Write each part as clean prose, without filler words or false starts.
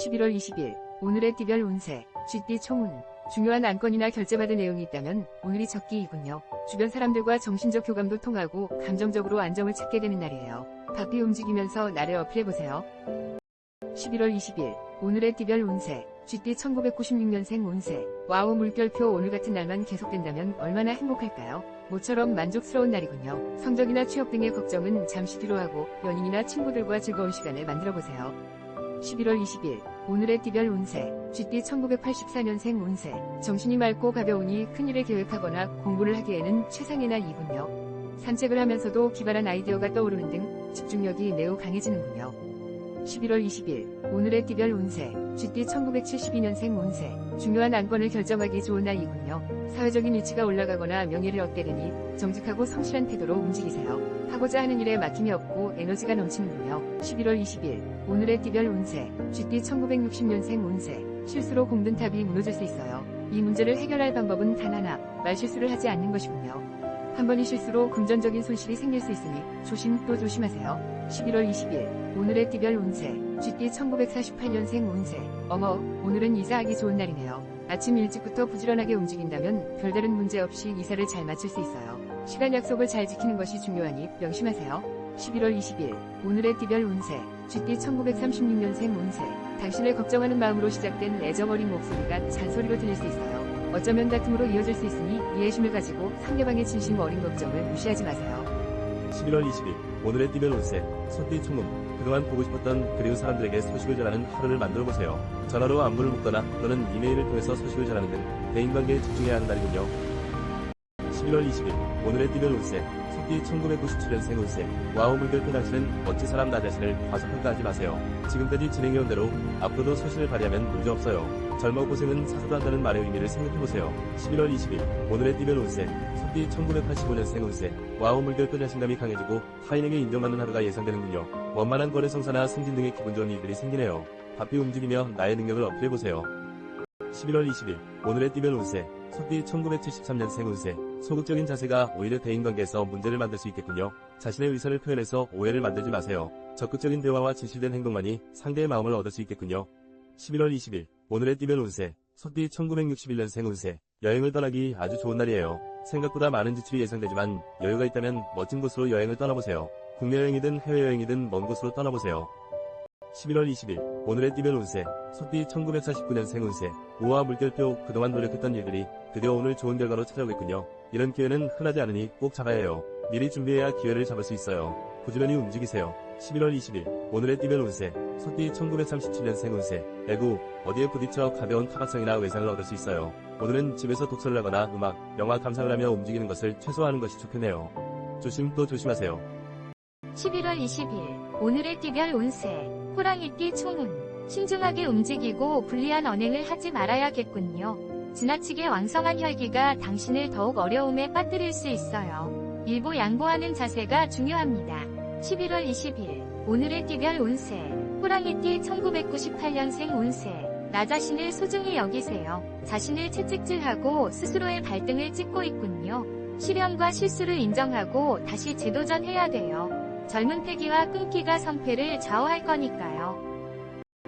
11월 20일 오늘의 띠별 운세 쥐띠 총운. 중요한 안건이나 결제받을 내용이 있다면 오늘이 적기이군요. 주변 사람들과 정신적 교감도 통하고 감정적으로 안정을 찾게 되는 날이에요. 바삐 움직이면서 나를 어필해보세요. 11월 20일 오늘의 띠별 운세 쥐띠 1996년생 운세. 와우 물결표. 오늘 같은 날만 계속된다면 얼마나 행복할까요? 모처럼 만족스러운 날이군요. 성적이나 취업 등의 걱정은 잠시 뒤로 하고 연인이나 친구들과 즐거운 시간을 만들어보세요. 11월 20일 오늘의 띠별 운세 쥐띠 1984년생 운세. 정신이 맑고 가벼우니 큰일을 계획하거나 공부를 하기에는 최상의 날이군요. 산책을 하면서도 기발한 아이디어가 떠오르는 등 집중력이 매우 강해지는군요. 11월 20일 오늘의 띠별 운세 쥐띠 1972년생 운세. 중요한 안건을 결정하기 좋은 날이군요. 사회적인 위치가 올라가거나 명예를 얻되려니 정직하고 성실한 태도로 움직이세요. 하고자 하는 일에 막힘이 없고 에너지가 넘치는군요. 11월 20일 오늘의 띠별 운세 쥐띠 1960년생 운세. 실수로 공든 탑이 무너질 수 있어요. 이 문제를 해결할 방법은 단 하나, 말실수를 하지 않는 것이군요. 한 번의 실수로 금전적인 손실이 생길 수 있으니 조심 또 조심하세요. 11월 20일 오늘의 띠별 운세 쥐띠 1948년생 운세. 어머, 오늘은 이사하기 좋은 날이네요. 아침 일찍부터 부지런하게 움직인다면 별다른 문제 없이 이사를 잘 마칠 수 있어요. 시간 약속을 잘 지키는 것이 중요하니 명심하세요. 11월 20일 오늘의 띠별 운세 쥐띠 1936년생 운세. 당신을 걱정하는 마음으로 시작된 애정어린 목소리가 잔소리로 들릴 수 있어요. 어쩌면 다툼으로 이어질 수 있으니 이해심을 가지고 상대방의 진심 어린 걱정을 무시하지 마세요. 11월 20일 오늘의 띠별 운세 소띠 총음. 그동안 보고 싶었던 그리운 사람들에게 소식을 전하는 하루를 만들어보세요. 전화로 안부를 묻거나 또는 이메일을 통해서 소식을 전하는 등 대인관계에 집중해야 하는 날이군요. 11월 20일 오늘의 띠별 운세 소띠 1997년생 운세. 와우 물결표. 당신은 멋진 사람 나 자신을 과소평가하지 마세요. 지금까지 진행해온 대로 앞으로도 소신을 발휘하면 문제없어요. 젊어 고생은 사서도 한다는 말의 의미를 생각해보세요. 11월 20일 오늘의 띠별 운세 소띠 1985년생 운세. 와우 물결표. 자신감이 강해지고 타인에게 인정받는 하루가 예상되는군요. 원만한 거래 성사나 승진 등의 기분 좋은 일들이 생기네요. 바삐 움직이며 나의 능력을 어필해보세요. 11월 20일 오늘의 띠별 운세 소띠 1973년생 운세. 소극적인 자세가 오히려 대인관계에서 문제를 만들 수 있겠군요. 자신의 의사를 표현해서 오해를 만들지 마세요. 적극적인 대화와 진실된 행동만이 상대의 마음을 얻을 수 있겠군요. 11월 20일 오늘의 띠별 운세 소띠 1961년생 운세. 여행을 떠나기 아주 좋은 날이에요. 생각보다 많은 지출이 예상되지만 여유가 있다면 멋진 곳으로 여행을 떠나보세요. 국내 여행이든 해외여행이든 먼 곳으로 떠나보세요. 11월 20일 오늘의 띠별 운세 소띠 1949년생 운세. 우와 물결표. 그동안 노력했던 일들이 드디어 오늘 좋은 결과로 찾아오겠군요. 이런 기회는 흔하지 않으니 꼭 잡아야 해요. 미리 준비해야 기회를 잡을 수 있어요. 부지런히 움직이세요. 11월 20일 오늘의 띠별 운세 소띠 1937년생 운세. 에구, 어디에 부딪혀 가벼운 타박상이나 외상을 얻을 수 있어요. 오늘은 집에서 독서를 하거나 음악, 영화 감상을 하며 움직이는 것을 최소화하는 것이 좋겠네요. 조심 또 조심하세요. 11월 20일 오늘의 띠별 운세 호랑이띠 총운. 신중하게 움직이고 불리한 언행을 하지 말아야겠군요. 지나치게 왕성한 혈기가 당신을 더욱 어려움에 빠뜨릴 수 있어요. 일보 양보하는 자세가 중요합니다. 11월 20일 오늘의 띠별 운세 호랑이띠 1998년생 운세. 나 자신을 소중히 여기세요. 자신을 채찍질하고 스스로의 발등을 찍고 있군요. 시련과 실수를 인정하고 다시 재도전해야 돼요. 젊은 패기와 끈기가 성패를 좌우할 거니까요.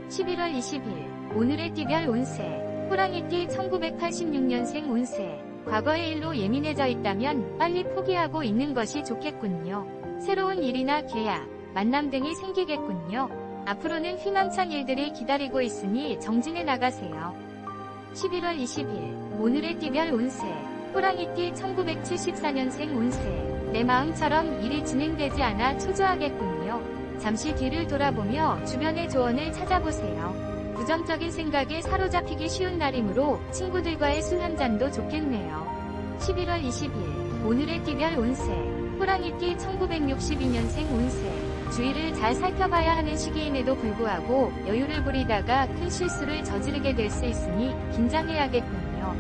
11월 20일 오늘의 띠별 운세 호랑이띠 1986년생 운세. 과거의 일로 예민해져 있다면 빨리 포기하고 있는 것이 좋겠군요. 새로운 일이나 계약, 만남 등이 생기겠군요. 앞으로는 희망찬 일들이 기다리고 있으니 정진해 나가세요. 11월 20일 오늘의 띠별 운세 호랑이띠 1974년생 운세. 내 마음처럼 일이 진행되지 않아 초조하겠군요. 잠시 뒤를 돌아보며 주변의 조언을 찾아보세요. 부정적인 생각에 사로잡히기 쉬운 날이므로 친구들과의 술 한잔도 좋겠네요. 11월 20일 오늘의 띠별 운세 호랑이띠 1962년생 운세. 주위를 잘 살펴봐야 하는 시기임에도 불구하고 여유를 부리다가 큰 실수를 저지르게 될 수 있으니 긴장해야겠군요.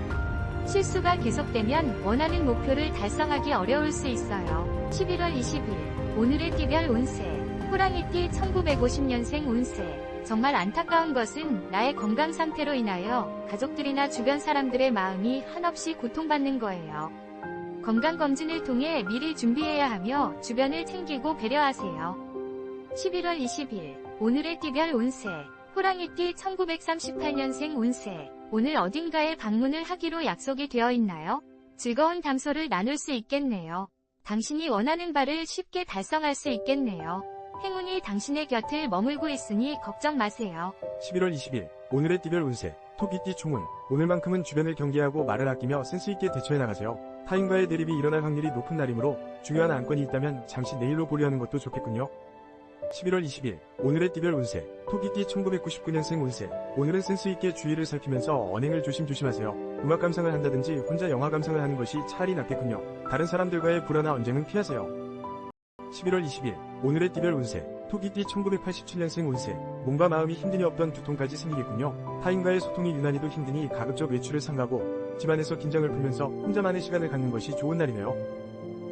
실수가 계속되면 원하는 목표를 달성하기 어려울 수 있어요. 11월 20일 오늘의 띠별 운세 호랑이띠 1950년생 운세. 정말 안타까운 것은 나의 건강 상태로 인하여 가족들이나 주변 사람들의 마음이 한없이 고통받는 거예요. 건강검진을 통해 미리 준비해야 하며 주변을 챙기고 배려하세요. 11월 20일 오늘의 띠별 운세 호랑이띠 1938년생 운세. 오늘 어딘가에 방문을 하기로 약속이 되어 있나요? 즐거운 담소를 나눌 수 있겠네요. 당신이 원하는 바를 쉽게 달성할 수 있겠네요. 행운이 당신의 곁을 머물고 있으니 걱정 마세요. 11월 20일 오늘의 띠별 운세 토끼띠 총운. 오늘만큼은 주변을 경계하고 말을 아끼며 센스있게 대처해 나가세요. 타인과의 대립이 일어날 확률이 높은 날이므로 중요한 안건이 있다면 잠시 내일로 보류하는 것도 좋겠군요. 11월 20일 오늘의 띠별 운세 토끼띠 1999년생 운세. 오늘은 센스있게 주위를 살피면서 언행을 조심조심하세요. 음악 감상을 한다든지 혼자 영화 감상을 하는 것이 차라리 낫겠군요. 다른 사람들과의 불화나 언쟁은 피하세요. 11월 20일 오늘의 띠별 운세 토끼띠 1987년생 운세. 몸과 마음이 힘든이 없던 두통까지 생기겠군요. 타인과의 소통이 유난히도 힘드니 가급적 외출을 삼가고 집안에서 긴장을 풀면서 혼자만의 시간을 갖는 것이 좋은 날이네요.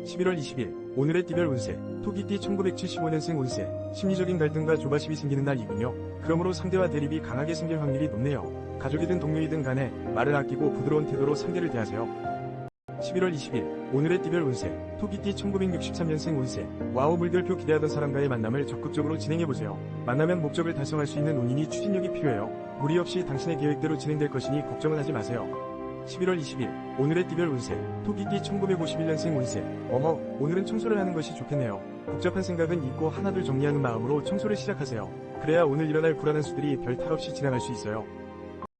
11월 20일 오늘의 띠별 운세 토끼띠 1975년생 운세. 심리적인 갈등과 조바심이 생기는 날이군요. 그러므로 상대와 대립이 강하게 생길 확률이 높네요. 가족이든 동료이든 간에 말을 아끼고 부드러운 태도로 상대를 대하세요. 11월 20일 오늘의 띠별 운세 토끼띠 1963년생 운세. 와우 물결표 기대하던 사람과의 만남을 적극적으로 진행해보세요. 만나면 목적을 달성할 수 있는 운이니 추진력이 필요해요. 무리 없이 당신의 계획대로 진행될 것이니 걱정은 하지 마세요. 11월 20일 오늘의 띠별 운세 토끼띠 1951년생 운세. 어머, 오늘은 청소를 하는 것이 좋겠네요. 복잡한 생각은 잊고 하나둘 정리하는 마음으로 청소를 시작하세요. 그래야 오늘 일어날 불안한 수들이 별 탈 없이 지나갈 수 있어요.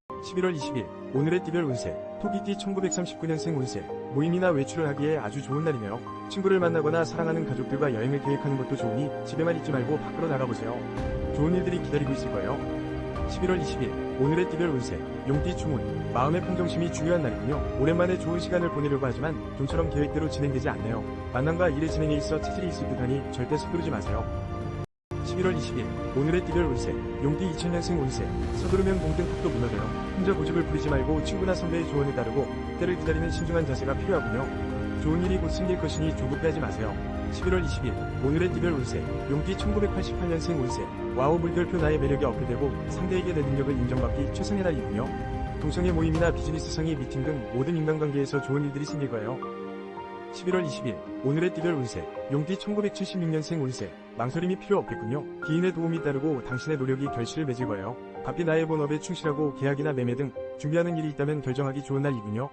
11월 20일 오늘의 띠별 운세 토끼띠 1939년생 운세. 모임이나 외출을 하기에 아주 좋은 날이네요. 친구를 만나거나 사랑하는 가족들과 여행을 계획하는 것도 좋으니 집에만 있지 말고 밖으로 나가보세요. 좋은 일들이 기다리고 있을 거예요. 11월 20일 오늘의 띠별 운세 용띠 충운. 마음의 평정심이 중요한 날이군요. 오랜만에 좋은 시간을 보내려고 하지만 좀처럼 계획대로 진행되지 않네요. 만남과 일의 진행에 있어 차질이 있을 듯하니 절대 서두르지 마세요. 11월 20일 오늘의 띠별 운세 용띠 2000년생 운세. 서두르면 공든 탑도 무너져요. 혼자 고집을 부리지 말고 친구나 선배의 조언을 따르고 때를 기다리는 신중한 자세가 필요하군요. 좋은 일이 곧 생길 것이니 조급해하지 마세요. 11월 20일 오늘의 띠별 운세 용띠 1988년생 운세. 와우 물결표 나의 매력에 어필되고 상대에게 내 능력을 인정받기 최선의 날이군요. 동성애 모임이나 비즈니스상의 미팅 등 모든 인간관계에서 좋은 일들이 생길 거예요. 11월 20일 오늘의 띠별 운세 용띠 1976년생 운세. 망설임이 필요 없겠군요. 기인의 도움이 따르고 당신의 노력이 결실을 맺을 거예요. 바삐 나의 본업에 충실하고 계약이나 매매 등 준비하는 일이 있다면 결정하기 좋은 날이군요.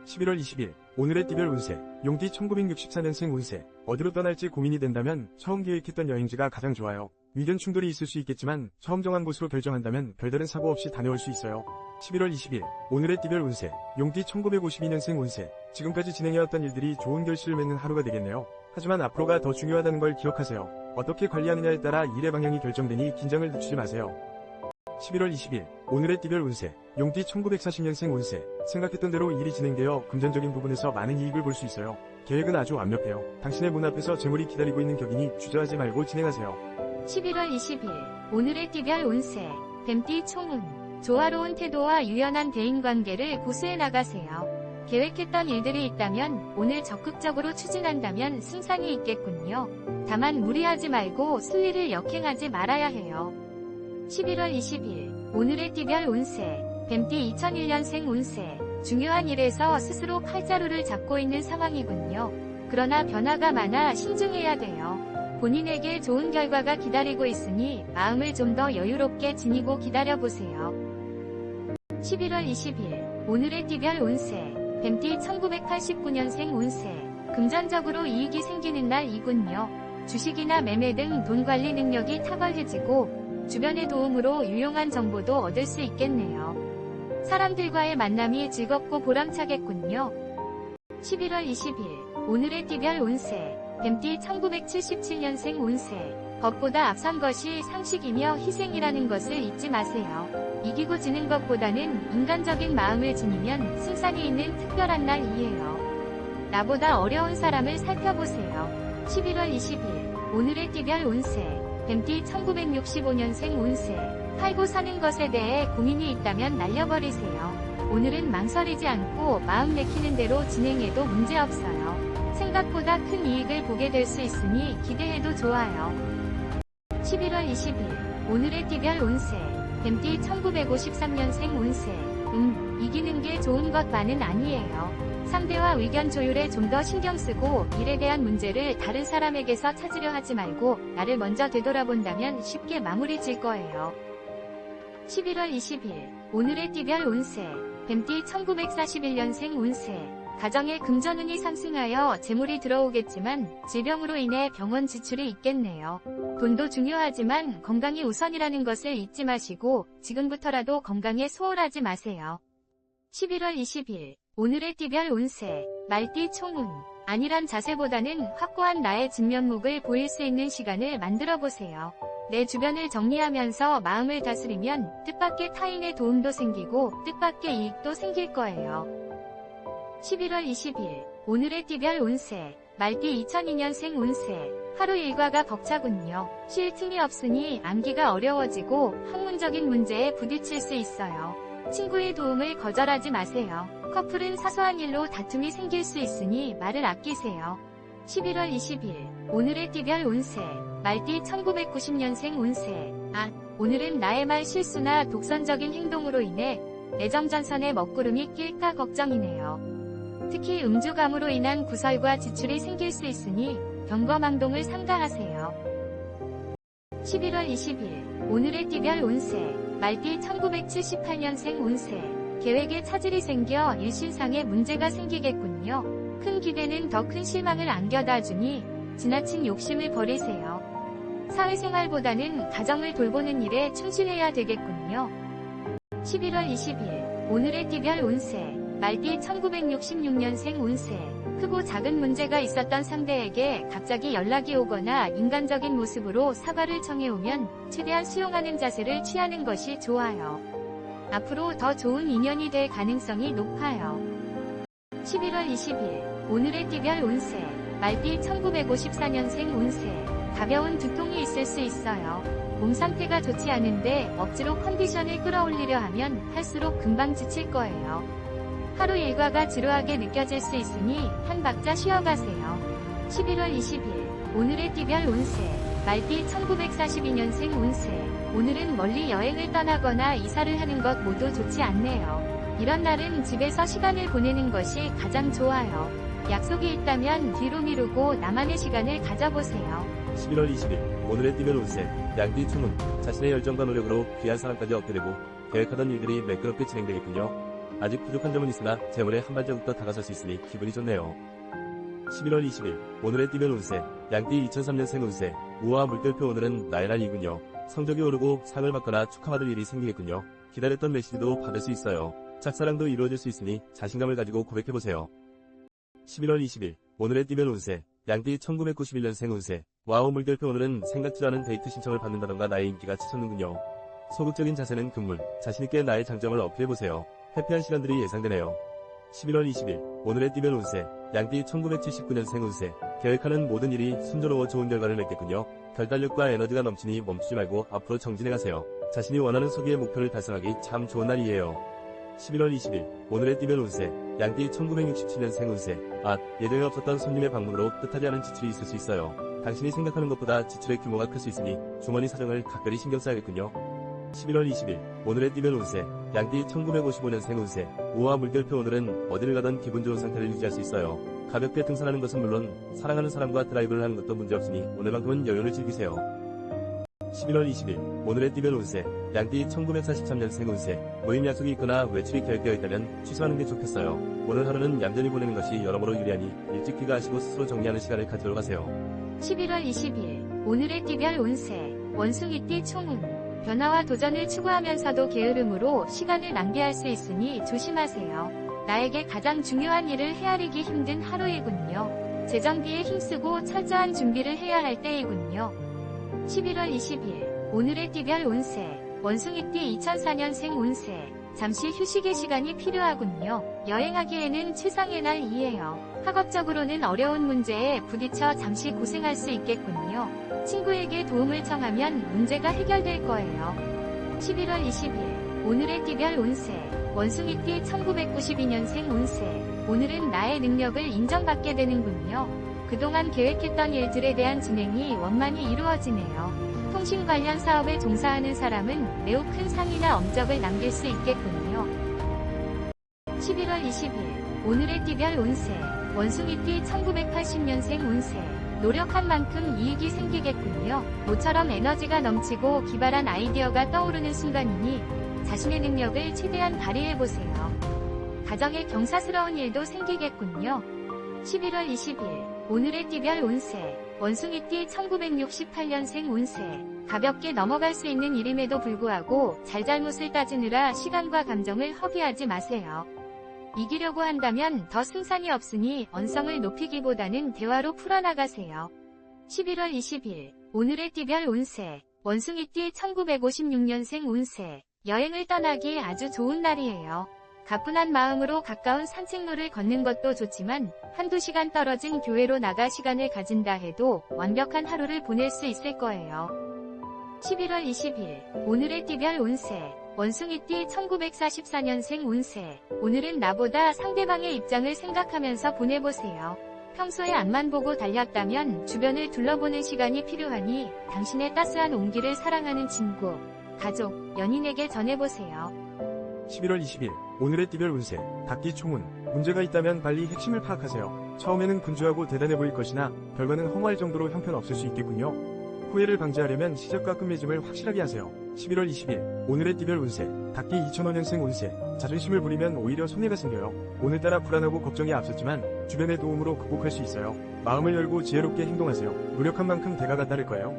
11월 20일 오늘의 띠별 운세 용띠 1964년생 운세. 어디로 떠날지 고민이 된다면 처음 계획했던 여행지가 가장 좋아요. 의견 충돌이 있을 수 있겠지만 처음 정한 곳으로 결정한다면 별다른 사고 없이 다녀올 수 있어요. 11월 20일 오늘의 띠별 운세 용띠 1952년생 운세. 지금까지 진행해왔던 일들이 좋은 결실을 맺는 하루가 되겠네요. 하지만 앞으로가 더 중요하다는 걸 기억하세요. 어떻게 관리하느냐에 따라 일의 방향이 결정되니 긴장을 늦추지 마세요. 11월 20일 오늘의 띠별 운세 용띠 1940년생 운세. 생각했던 대로 일이 진행되어 금전적인 부분에서 많은 이익을 볼 수 있어요. 계획은 아주 완벽해요. 당신의 문 앞에서 재물이 기다리고 있는 격이니 주저하지 말고 진행하세요. 11월 20일 오늘의 띠별 운세 뱀띠 총운. 조화로운 태도와 유연한 대인관계를 고수해 나가세요. 계획했던 일들이 있다면 오늘 적극적으로 추진한다면 승산이 있겠군요. 다만 무리하지 말고 순리를 역행하지 말아야 해요. 11월 20일 오늘의 띠별 운세 뱀띠 2001년생 운세. 중요한 일에서 스스로 팔자루를 잡고 있는 상황이군요. 그러나 변화가 많아 신중해야 돼요. 본인에게 좋은 결과가 기다리고 있으니 마음을 좀 더 여유롭게 지니고 기다려보세요. 11월 20일 오늘의 띠별 운세 뱀띠 1989년생 운세. 금전적으로 이익이 생기는 날이군요. 주식이나 매매 등 돈 관리 능력이 탁월해지고 주변의 도움으로 유용한 정보도 얻을 수 있겠네요. 사람들과의 만남이 즐겁고 보람차겠군요. 11월 20일 오늘의 띠별 운세 뱀띠 1977년생 운세. 법보다 앞선 것이 상식이며 희생이라는 것을 잊지 마세요. 이기고 지는 것보다는 인간적인 마음을 지니면 승산이 있는 특별한 날이에요. 나보다 어려운 사람을 살펴보세요. 11월 20일 오늘의 띠별 운세 뱀띠 1965년생 운세. 살고 사는 것에 대해 고민이 있다면 날려버리세요. 오늘은 망설이지 않고 마음 내키는 대로 진행해도 문제없어요. 생각보다 큰 이익을 보게 될 수 있으니 기대해도 좋아요. 11월 20일 오늘의 띠별 운세 뱀띠 1953년생 운세. 이기는 게 좋은 것만은 아니에요. 상대와 의견 조율에 좀 더 신경쓰고 일에 대한 문제를 다른 사람에게서 찾으려 하지 말고 나를 먼저 되돌아본다면 쉽게 마무리 질 거예요. 11월 20일 오늘의 띠별 운세 뱀띠 1941년생 운세 가정에 금전운이 상승하여 재물이 들어오겠지만 질병으로 인해 병원 지출이 있겠네요. 돈도 중요하지만 건강이 우선이라는 것을 잊지 마시고 지금부터라도 건강에 소홀하지 마세요. 11월 20일 오늘의 띠별 운세 말띠 총운 안일한 자세보다는 확고한 나의 진면목을 보일 수 있는 시간을 만들어 보세요. 내 주변을 정리하면서 마음을 다스리면 뜻밖의 타인의 도움도 생기고 뜻밖의 이익도 생길 거예요. 11월 20일 오늘의 띠별 운세 말띠 2002년생 운세 하루 일과가 벅차군요. 쉴 틈이 없으니 암기가 어려워지고 학문적인 문제에 부딪힐 수 있어요. 친구의 도움을 거절하지 마세요. 커플은 사소한 일로 다툼이 생길 수 있으니 말을 아끼세요. 11월 20일 오늘의 띠별 운세 말띠 1990년생 운세 오늘은 나의 말 실수나 독선적인 행동으로 인해 애정전선에 먹구름이 낄까 걱정이네요. 특히 음주감으로 인한 구설과 지출이 생길 수 있으니 경거망동을 삼가하세요. 11월 20일 오늘의 띠별 운세 말띠 1978년생 운세 계획에 차질이 생겨 일신상에 문제가 생기겠군요. 큰 기대는 더 큰 실망을 안겨다 주니 지나친 욕심을 버리세요. 사회생활보다는 가정을 돌보는 일에 충실해야 되겠군요. 11월 20일 오늘의 띠별 운세 말띠 1966년생 운세 크고 작은 문제가 있었던 상대에게 갑자기 연락이 오거나 인간적인 모습으로 사과를 청해오면 최대한 수용하는 자세를 취하는 것이 좋아요. 앞으로 더 좋은 인연이 될 가능성이 높아요. 11월 20일 오늘의 띠별 운세 말띠 1954년생 운세 가벼운 두통이 있을 수 있어요. 몸 상태가 좋지 않은데 억지로 컨디션을 끌어올리려 하면 할수록 금방 지칠 거예요. 하루 일과가 지루하게 느껴질 수 있으니 한 박자 쉬어가세요. 11월 20일 오늘의 띠별 운세 말띠 1942년생 운세 오늘은 멀리 여행을 떠나거나 이사를 하는 것 모두 좋지 않네요. 이런 날은 집에서 시간을 보내는 것이 가장 좋아요. 약속이 있다면 뒤로 미루고 나만의 시간을 가져보세요. 11월 20일 오늘의 띠별 운세 양띠 총운 자신의 열정과 노력으로 귀한 사람까지 얻게 되고 계획하던 일들이 매끄럽게 진행되겠군요. 아직 부족한 점은 있으나 재물에 한 발자국 더 다가설 수 있으니 기분이 좋네요. 11월 20일 오늘의 띠별 운세 양띠 2003년생 운세 우와 물결표 오늘은 나의 날이군요. 성적이 오르고 상을 받거나 축하받을 일이 생기겠군요. 기다렸던 메시지도 받을 수 있어요. 짝사랑도 이루어질 수 있으니 자신감을 가지고 고백해보세요. 11월 20일 오늘의 띠별 운세 양띠 1991년생 운세 와우 물결표 오늘은 생각지도 않은 데이트 신청을 받는다던가 나의 인기가 치솟는군요. 소극적인 자세는 금물 자신있게 나의 장점을 어필해보세요. 해피한 시간들이 예상되네요. 11월 20일 오늘의 띠별 운세 양띠 1979년생 운세 계획하는 모든 일이 순조로워 좋은 결과를 맺겠군요. 결단력과 에너지가 넘치니 멈추지 말고 앞으로 정진해가세요. 자신이 원하는 소기의 목표를 달성하기 참 좋은 날이에요. 11월 20일 오늘의 띠별 운세 양띠 1967년생 운세 예정에 없었던 손님의 방문으로 뜻하지 않은 지출이 있을 수 있어요. 당신이 생각하는 것보다 지출의 규모가 클 수 있으니 주머니 사정을 각별히 신경 써야겠군요. 11월 20일 오늘의 띠별 운세 양띠 1955년생 운세 우와 물결표 오늘은 어디를 가든 기분 좋은 상태를 유지할 수 있어요. 가볍게 등산하는 것은 물론 사랑하는 사람과 드라이브를 하는 것도 문제없으니 오늘만큼은 여유를 즐기세요. 11월 20일 오늘의 띠별 운세 양띠 1943년생 운세 모임 약속이 있거나 외출이 계획되어 있다면 취소하는 게 좋겠어요. 오늘 하루는 얌전히 보내는 것이 여러모로 유리하니 일찍 귀가하시고 스스로 정리하는 시간을 가지도록 하세요. 11월 20일 오늘의 띠별 운세 원숭이띠 총운 변화와 도전을 추구하면서도 게으름으로 시간을 낭비할 수 있으니 조심하세요. 나에게 가장 중요한 일을 헤아리기 힘든 하루이군요. 재정비에 힘쓰고 철저한 준비를 해야 할 때이군요. 11월 20일 오늘의 띠별 운세 원숭이띠 2004년생 운세 잠시 휴식의 시간이 필요하군요. 여행하기에는 최상의 날이에요. 학업적으로는 어려운 문제에 부딪혀 잠시 고생할 수 있겠군요. 친구에게 도움을 청하면 문제가 해결될 거예요. 11월 20일 오늘의 띠별 운세 원숭이띠 1992년생 운세 오늘은 나의 능력을 인정받게 되는군요. 그동안 계획했던 일들에 대한 진행이 원만히 이루어지네요. 통신 관련 사업에 종사하는 사람은 매우 큰 상이나 엄적을 남길 수 있겠군요. 11월 20일 오늘의 띠별 운세 원숭이띠 1980년생 운세 노력한 만큼 이익이 생기겠군요. 모처럼 에너지가 넘치고 기발한 아이디어가 떠오르는 순간이니 자신의 능력을 최대한 발휘해보세요. 가정에 경사스러운 일도 생기겠군요. 11월 20일 오늘의 띠별 운세 원숭이띠 1968년생 운세 가볍게 넘어갈 수 있는 일임에도 불구하고 잘잘못을 따지느라 시간과 감정을 허비하지 마세요. 이기려고 한다면 더 승산이 없으니 언성을 높이기보다는 대화로 풀어나가세요. 11월 20일 오늘의 띠별 운세 원숭이띠 1956년생 운세 여행을 떠나기 아주 좋은 날이에요. 가뿐한 마음으로 가까운 산책로를 걷는 것도 좋지만 한두 시간 떨어진 교회로 나가 시간을 가진다 해도 완벽한 하루를 보낼 수 있을 거예요. 11월 20일 오늘의 띠별 운세 원숭이띠 1944년생 운세 오늘은 나보다 상대방의 입장을 생각하면서 보내보세요. 평소에 앞만 보고 달렸다면 주변을 둘러보는 시간이 필요하니 당신의 따스한 온기를 사랑하는 친구, 가족, 연인에게 전해보세요. 11월 20일 오늘의 띠별 운세 닭띠 총운 문제가 있다면 빨리 핵심을 파악하세요. 처음에는 분주하고 대단해 보일 것이나 결과는 허무할 정도로 형편없을 수 있겠군요. 후회를 방지하려면 시작과 끝맺음을 확실하게 하세요. 11월 20일 오늘의 띠별 운세 닭띠 2005년생 운세 자존심을 부리면 오히려 손해가 생겨요. 오늘따라 불안하고 걱정이 앞섰지만 주변의 도움으로 극복할 수 있어요. 마음을 열고 지혜롭게 행동하세요. 노력한 만큼 대가가 따를 거예요.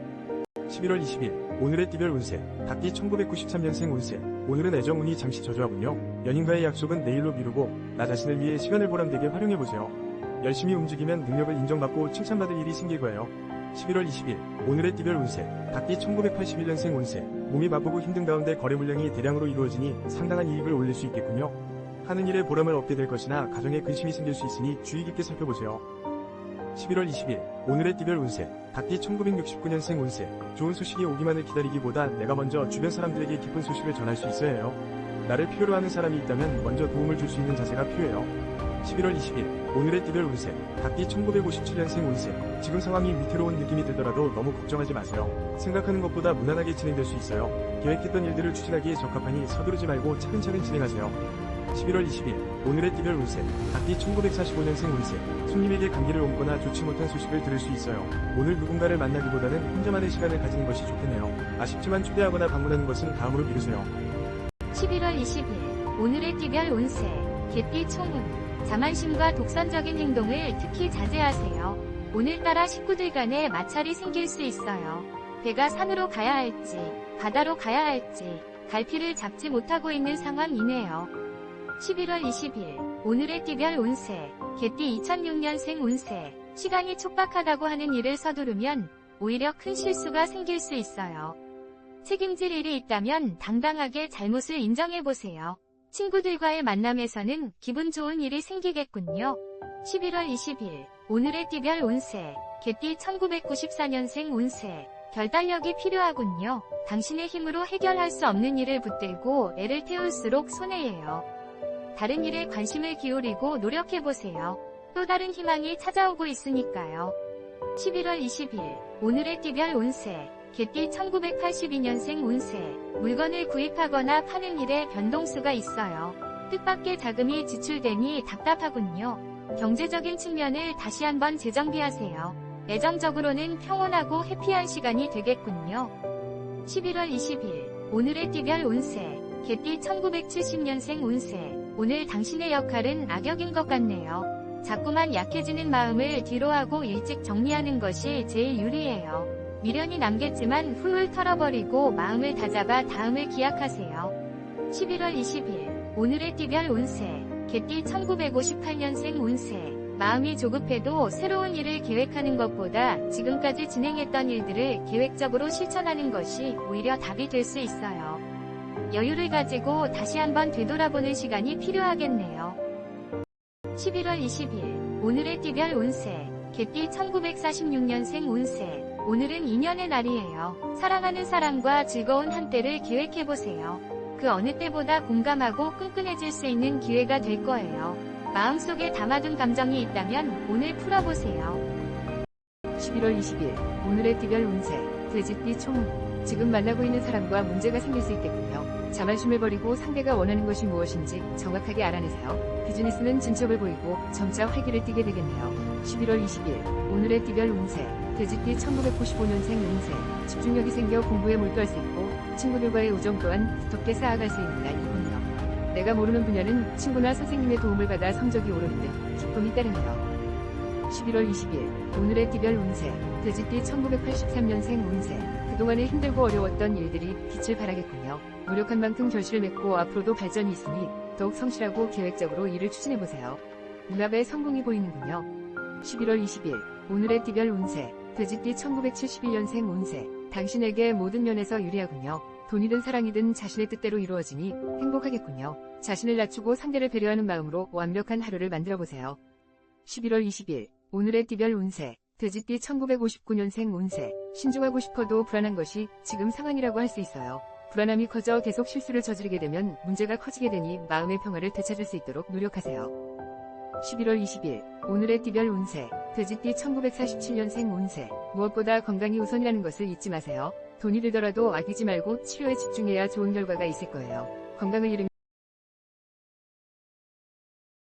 11월 20일 오늘의 띠별 운세 닭띠 1993년생 운세 오늘은 애정운이 잠시 저조하군요. 연인과의 약속은 내일로 미루고 나 자신을 위해 시간을 보람되게 활용해보세요. 열심히 움직이면 능력을 인정받고 칭찬받을 일이 생길 거예요. 11월 20일 오늘의 띠별 운세 닭띠 1981년생 운세 몸이 바쁘고 힘든 가운데 거래 물량이 대량으로 이루어지니 상당한 이익을 올릴 수 있겠군요. 하는 일에 보람을 얻게 될 것이나 가정에 근심이 생길 수 있으니 주의 깊게 살펴보세요. 11월 20일 오늘의 띠별 운세 닭띠 1969년생 운세 좋은 소식이 오기만을 기다리기보다 내가 먼저 주변 사람들에게 기쁜 소식을 전할 수 있어야 해요. 나를 필요로 하는 사람이 있다면 먼저 도움을 줄 수 있는 자세가 필요해요. 11월 20일 오늘의 띠별 운세 닭띠 1957년생 운세 지금 상황이 위태로운 느낌이 들더라도 너무 걱정하지 마세요. 생각하는 것보다 무난하게 진행될 수 있어요. 계획했던 일들을 추진하기에 적합하니 서두르지 말고 차근차근 진행하세요. 11월 20일 오늘의 띠별 운세 닭띠 1945년생 운세 손님에게 감기를 옮거나 좋지 못한 소식을 들을 수 있어요. 오늘 누군가를 만나기보다는 혼자만의 시간을 가지는 것이 좋겠네요. 아쉽지만 초대하거나 방문하는 것은 다음으로 미루세요. 11월 20일 오늘의 띠별 운세 개띠 총운 자만심과 독선적인 행동을 특히 자제하세요. 오늘따라 식구들 간에 마찰이 생길 수 있어요. 배가 산으로 가야 할지 바다로 가야 할지 갈피를 잡지 못하고 있는 상황이네요. 11월 20일 오늘의 띠별 운세 개띠 2006년생 운세 시간이 촉박하다고 하는 일을 서두르면 오히려 큰 실수가 생길 수 있어요. 책임질 일이 있다면 당당하게 잘못을 인정해보세요. 친구들과의 만남에서는 기분 좋은 일이 생기겠군요. 11월 20일 오늘의 띠별 운세 개띠 1994년생 운세 결단력이 필요하군요. 당신의 힘으로 해결할 수 없는 일을 붙들고 애를 태울수록 손해예요. 다른 일에 관심을 기울이고 노력해보세요. 또 다른 희망이 찾아오고 있으니까요. 11월 20일 오늘의 띠별 운세 개띠 1982년생 운세 물건을 구입하거나 파는 일에 변동수가 있어요. 뜻밖의 자금이 지출되니 답답하군요. 경제적인 측면을 다시 한번 재정비하세요. 애정적으로는 평온하고 해피한 시간이 되겠군요. 11월 20일 오늘의 띠별 운세 개띠 1970년생 운세 오늘 당신의 역할은 악역인 것 같네요. 자꾸만 약해지는 마음을 뒤로하고 일찍 정리하는 것이 제일 유리해요. 미련이 남겠지만 훌훌 털어버리고 마음을 다잡아 다음을 기약하세요. 11월 20일 오늘의 띠별 운세 개띠 1958년생 운세 마음이 조급해도 새로운 일을 계획하는 것보다 지금까지 진행했던 일들을 계획적으로 실천하는 것이 오히려 답이 될 수 있어요. 여유를 가지고 다시 한번 되돌아보는 시간이 필요하겠네요. 11월 20일 오늘의 띠별 운세 개띠 1946년생 운세 오늘은 인연의 날이에요. 사랑하는 사람과 즐거운 한때를 계획해보세요. 그 어느 때보다 공감하고 끈끈해질 수 있는 기회가 될 거예요. 마음속에 담아둔 감정이 있다면 오늘 풀어보세요. 11월 20일 오늘의 띠별 운세 돼지띠 총운 지금 만나고 있는 사람과 문제가 생길 수 있겠군요. 자만심을 버리고 상대가 원하는 것이 무엇인지 정확하게 알아내세요. 비즈니스는 진척을 보이고 점차 활기를 띠게 되겠네요. 11월 20일 오늘의 띠별 운세 돼지띠 1995년생 운세 집중력이 생겨 공부에 몰두할 수 있고 친구들과의 우정 또한 두텁게 쌓아갈 수 있는 날이군요. 내가 모르는 분야는 친구나 선생님의 도움을 받아 성적이 오르는 등 기쁨이 따르네요. 11월 20일 오늘의 띠별 운세 돼지띠 1983년생 운세 그동안에 힘들고 어려웠던 일들이 빛을 발하겠군요. 노력한 만큼 결실을 맺고 앞으로도 발전이 있으니 더욱 성실하고 계획적으로 일을 추진해보세요. 눈앞에 성공이 보이는군요. 11월 20일 오늘의 띠별 운세 돼지띠 1971년생 운세 당신에게 모든 면에서 유리하군요. 돈이든 사랑이든 자신의 뜻대로 이루어지니 행복하겠군요. 자신을 낮추고 상대를 배려하는 마음으로 완벽한 하루를 만들어보세요. 11월 20일 오늘의 띠별 운세 돼지띠 1959년생 운세 신중하고 싶어도 불안한 것이 지금 상황이라고 할 수 있어요. 불안함이 커져 계속 실수를 저지르게 되면 문제가 커지게 되니 마음의 평화를 되찾을 수 있도록 노력하세요. 11월 20일 오늘의 띠별 운세 돼지띠 1947년생 운세 무엇보다 건강이 우선이라는 것을 잊지 마세요. 돈이 들더라도 아끼지 말고 치료에 집중해야 좋은 결과가 있을 거예요. 건강을 잃으면